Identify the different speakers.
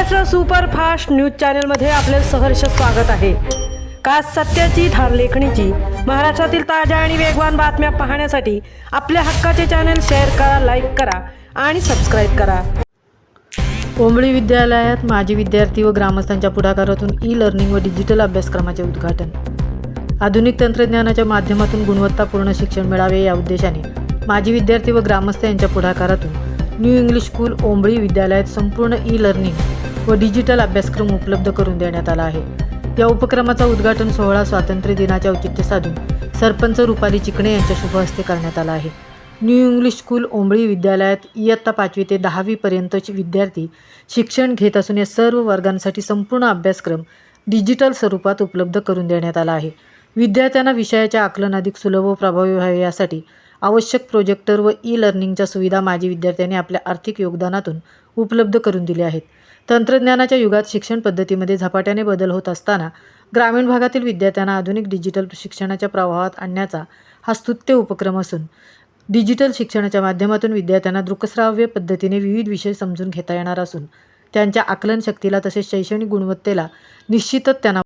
Speaker 1: Maharashtra superfast news चॅनलमध्ये आपले सहर्ष स्वागत आहे। खास सत्याची धार लेखणीची महाराष्ट्रातील ताज्या आणि वेगवान बातम्या पाहण्यासाठी आपल्या हक्काचे चॅनल शेअर करा, लाईक करा आणि सबस्क्राईब करा। ओंबळी विद्यालयात माजी विद्यार्थी व ग्रामस्थांच्या पुढाकारातून ई-लर्निंग व डिजिटल अभ्यासक्रमाचे उद्घाटन। आधुनिक तंत्रज्ञानाच्या माध्यमातून गुणवत्तापूर्ण शिक्षण मिळावे या उद्देशाने माजी विद्यार्थी व ग्रामस्थ यांच्या पुढाकारातून न्यू इंग्लिश स्कूल ओंबळी विद्यालयात संपूर्ण ई-लर्निंग व डिजिटल अभ्यासक्रम उपलब्ध करून देण्यात आला आहे। या उपक्रमाचा उद्घाटन सोहळा स्वातंत्र्य दिनाचे औचित्य साधून सरपंच रुपाली चिकणे यांच्या शुभ हस्ते करण्यात आला आहे। न्यू इंग्लिश स्कूल ओंबळी विद्यालयात इयत्ता 5वी ते 10वी पर्यंतचे विद्यार्थी शिक्षण घेत असून या सर्व वर्गांसाठी संपूर्ण अभ्यासक्रम डिजिटल स्वरूपात उपलब्ध करून देण्यात आला आहे। विद्यार्थ्यांना विषयाचे आकलन अधिक सुलभ व प्रभावी व्हावे यासाठी आवश्यक प्रोजेक्टर व ई-लर्निंगच्या सुविधा माजी विद्यार्थ्यांनी आपल्या आर्थिक योगदानातून उपलब्ध करून दिल्या आहेत। तंत्रज्ञानाच्या युगात शिक्षण पद्धतीमध्ये झपाट्याने बदल होत असताना ग्रामीण भागातील विद्यार्थ्यांना आधुनिक डिजिटल शिक्षणाच्या प्रवाहात आणण्याचा हा स्तुत्य उपक्रम असून डिजिटल शिक्षणाच्या माध्यमातून विद्यार्थ्यांना दृकश्राव्य पद्धतीने विविध विषय समजून घेता येणार असून त्यांच्या आकलन शक्तीला तसेच शैक्षणिक गुणवत्तेला निश्चितच त्यांना